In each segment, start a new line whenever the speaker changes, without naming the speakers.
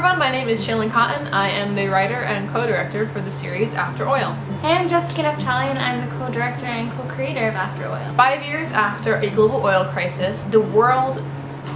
everyone, my name is Shaylin Cotton. I am the writer and co-director for the series After Oil.
Hey, I'm Jessica Naftali and I'm the co-director and co-creator of After Oil.
5 years after a global oil crisis, the world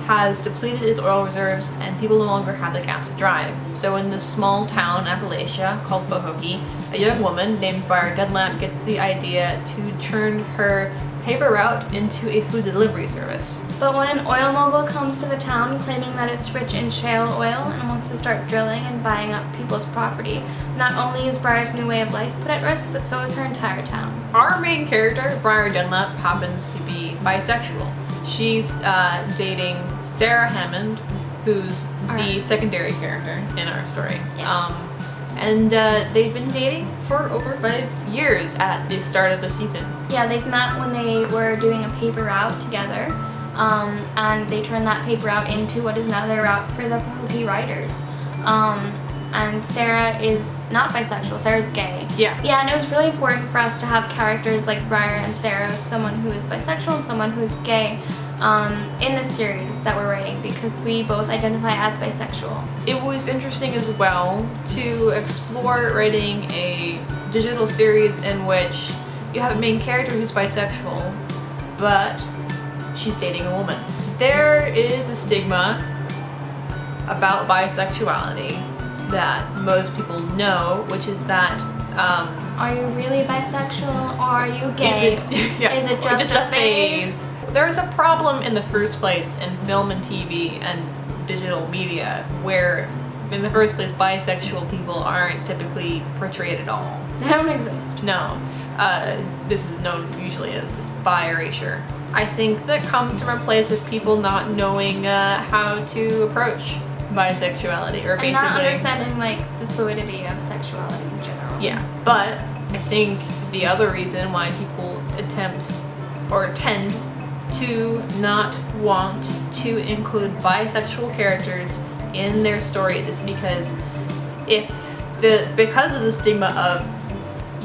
has depleted its oil reserves and people no longer have the gas to drive. So in this small town, Appalachia, called Bohokie, a young woman named Briar Dunlap gets the idea to turn her paper route into a food delivery service.
But when an oil mogul comes to the town claiming that it's rich in shale oil and wants to start drilling and buying up people's property, not only is Briar's new way of life put at risk, but so is her entire town.
Our main character, Briar Dunlap, happens to be bisexual. She's dating Sarah Hammond, who's the secondary character in our story.
Yes.
And they've been dating for over 5 years at the start of the season.
Yeah, they've met when they were doing a paper route together, and they turned that paper route into what is now their route for the Bohokie Riders. And Sarah is not bisexual, Sarah's gay.
Yeah,
and it was really important for us to have characters like Briar and Sarah, someone who is bisexual and someone who is gay, in this series that we're writing because we both identify as bisexual.
It was interesting as well to explore writing a digital series in which you have a main character who's bisexual, but she's dating a woman. There is a stigma about bisexuality that most people know, which is that
are you really bisexual or are you gay? Is it just a phase?
There's a problem in the first place in film and TV and digital media where, in the first place, bisexual people aren't typically portrayed at all.
They don't exist.
No. This is known usually as just bi erasure. I think that comes from a place of people not knowing how to approach bisexuality, or basically
and not understanding like the fluidity of sexuality in general.
Yeah, but I think the other reason why people attempt or tend to not want to include bisexual characters in their stories is because because of the stigma of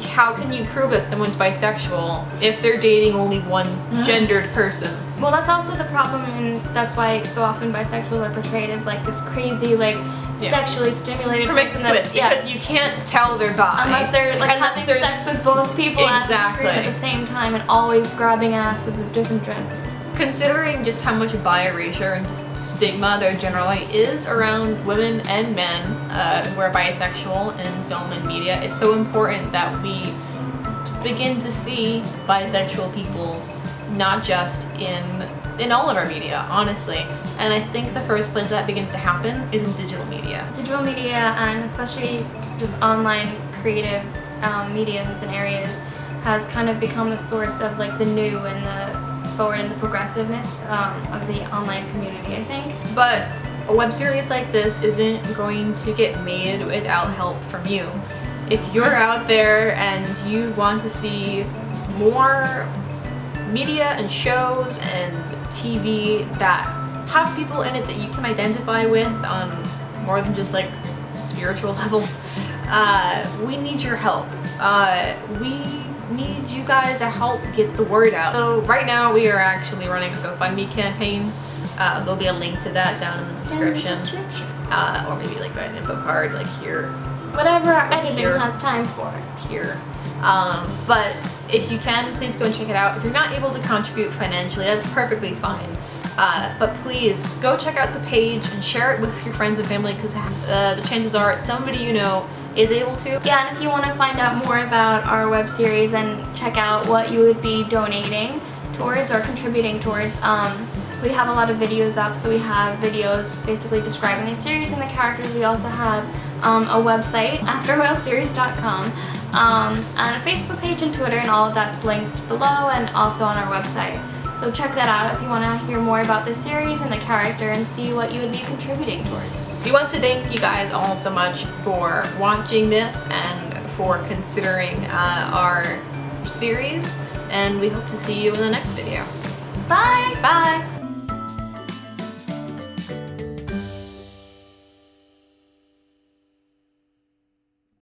how can you prove that someone's bisexual if they're dating only one gendered person?
Well, that's also the problem, and that's why so often bisexuals are portrayed as like this crazy, like sexually stimulated person.
Because you can't tell they're bi
unless they're like having sex with both people at the same time and always grabbing asses of different genders.
Considering just how much bi erasure and just stigma there generally is around women and men who are bisexual in film and media, it's so important that we begin to see bisexual people not just in all of our media, honestly. And I think the first place that begins to happen is in digital media.
Digital media, and especially just online creative mediums and areas, has kind of become the source of like the new and the forward and the progressiveness of the online community, I think.
But a web series like this isn't going to get made without help from you. If you're out there and you want to see more media and shows and TV that have people in it that you can identify with on more than just like spiritual level, we need your help. We need you guys to help get the word out. So right now we are actually running a GoFundMe campaign. There'll be a link to that down in the description. Or maybe like an info card like here.
Whatever our editing has time for.
Here. But if you can, please go and check it out. If you're not able to contribute financially, that's perfectly fine. But please go check out the page and share it with your friends and family, because the chances are somebody you know is able to.
Yeah, and if you want to find out more about our web series and check out what you would be donating towards or contributing towards, we have a lot of videos up. So we have videos basically describing the series and the characters. We also have a website, afteroilseries.com, and a Facebook page and Twitter, and all of that's linked below and also on our website. So check that out if you want to hear more about the series and the character and see what you would be contributing towards.
We want to thank you guys all so much for watching this and for considering our series, and we hope to see you in the next video.
Bye!
Bye!